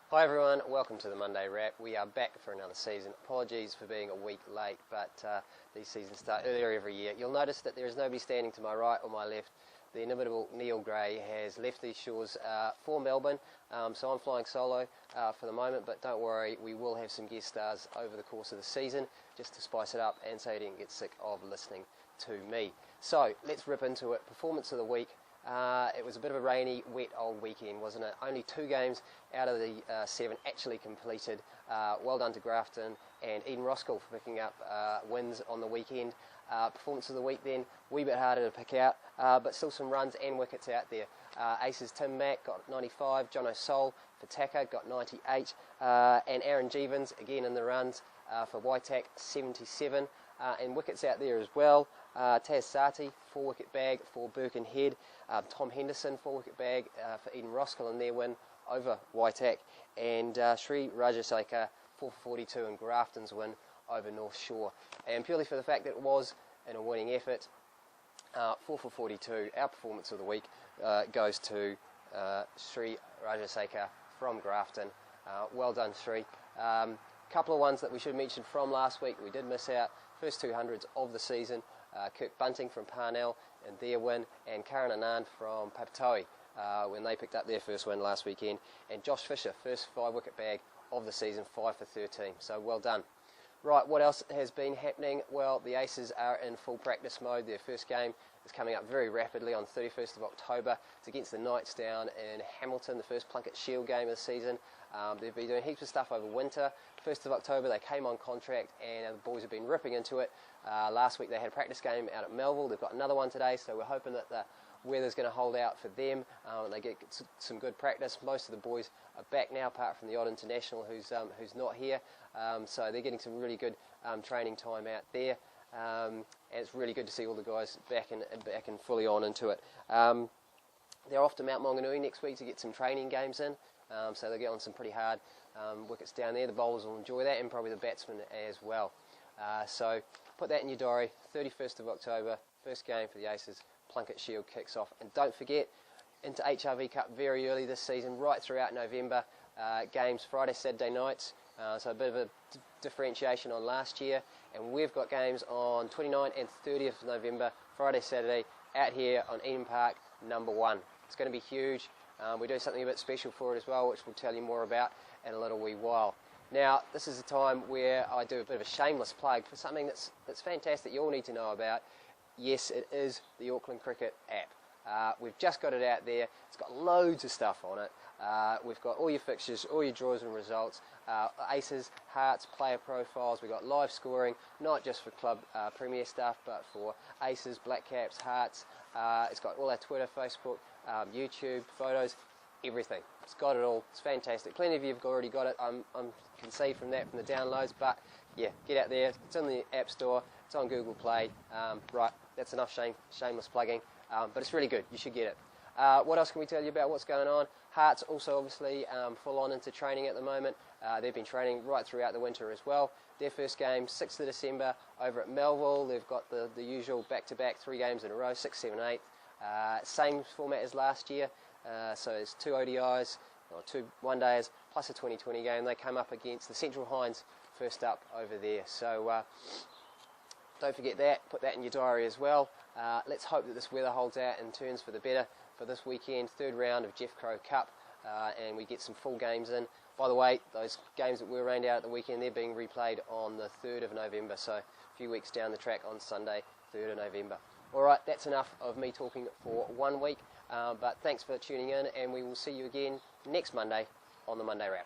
Hi everyone, welcome to the Monday Wrap. We are back for another season. Apologies for being a week late, but these seasons start earlier every year. You'll notice that there is nobody standing to my right or my left. The inimitable Neil Gray has left these shores for Melbourne, so I'm flying solo for the moment, but don't worry, we will have some guest stars over the course of the season just to spice it up and so you don't get sick of listening to me. So let's rip into it. Performance of the week. It was a bit of a rainy, wet old weekend, wasn't it? Only 2 games out of the 7 actually completed. Well done to Grafton and Eden Roskill for picking up wins on the weekend. Performance of the week then, wee bit harder to pick out, but still some runs and wickets out there. Aces Tim Mack got 95, John O'Sole for Taka got 98, and Aaron Jeevins again in the runs for Waitak 77, and wickets out there as well. Taz Sati, 4-wicket bag for Birkenhead. Tom Henderson, 4-wicket bag for Eden Roskill in their win over Waitak. And Sri Rajaseka, 4 for 42 in Grafton's win over North Shore. And purely for the fact that it was in a winning effort, 4 for 42, our performance of the week goes to Sri Rajaseka from Grafton. Well done, Sri. Couple of ones that we should mention from last week. We did miss out. First 200s of the season. Kirk Bunting from Parnell in their win, and Karan Anand from Papatoe when they picked up their first win last weekend. And Josh Fisher, first 5-wicket bag of the season, 5 for 13. So well done. Right, what else has been happening? Well, the Aces are in full practice mode. Their first game is coming up very rapidly on 31st of October. It's against the Knights down in Hamilton, the first Plunket Shield game of the season. They've been doing heaps of stuff over winter. 1st of October they came on contract and the boys have been ripping into it. Last week they had a practice game out at Melville. They've got another one today, so we're hoping that the weather's going to hold out for them and they get some good practice. Most of the boys are back now, apart from the odd international who's not here. So they're getting some really good training time out there. And it's really good to see all the guys back and fully on into it. They're off to Mount Maunganui next week to get some training games in. So they'll get on some pretty hard wickets down there. The bowlers will enjoy that, and probably the batsmen as well. So put that in your diary. 31st of October, first game for the Aces. Plunket Shield kicks off. And don't forget, into HRV Cup very early this season, right throughout November. Games Friday, Saturday nights. So a bit of a differentiation on last year. And we've got games on 29th and 30th of November, Friday, Saturday, out here on Eden Park, number 1. It's going to be huge. We're doing something a bit special for it as well, which we'll tell you more about in a little wee while. Now, this is a time where I do a bit of a shameless plug for something that's fantastic you all need to know about. Yes, it is the Auckland Cricket App. We've just got it out there. It's got loads of stuff on it. We've got all your fixtures, all your draws and results, Aces, Hearts, player profiles. We've got live scoring, not just for club premier stuff, but for Aces, Black Caps, Hearts. It's got all our Twitter, Facebook, YouTube, photos, everything. It's got it all. It's fantastic. Plenty of you have already got it. I can see from that, from the downloads, but yeah, get out there. It's in the App Store. It's on Google Play. Right, that's enough shameless plugging, but it's really good. You should get it. What else can we tell you about what's going on? Hearts also obviously full on into training at the moment. They've been training right throughout the winter as well. Their first game, 6th of December, over at Melville. They've got the usual back-to-back 3 games in a row, 6, 7, 8. Same format as last year, so it's 2 ODIs, or 2 one-days, plus a 2020 game. They come up against the Central Hinds first up over there. So don't forget that, put that in your diary as well. Let's hope that this weather holds out and turns for the better for this weekend, 3rd round of Jeff Crow Cup, and we get some full games in. By the way, those games that were rained out at the weekend, they're being replayed on the 3rd of November, so a few weeks down the track on Sunday, 3rd of November. Alright, that's enough of me talking for 1 week, but thanks for tuning in, and we will see you again next Monday on the Monday Wrap.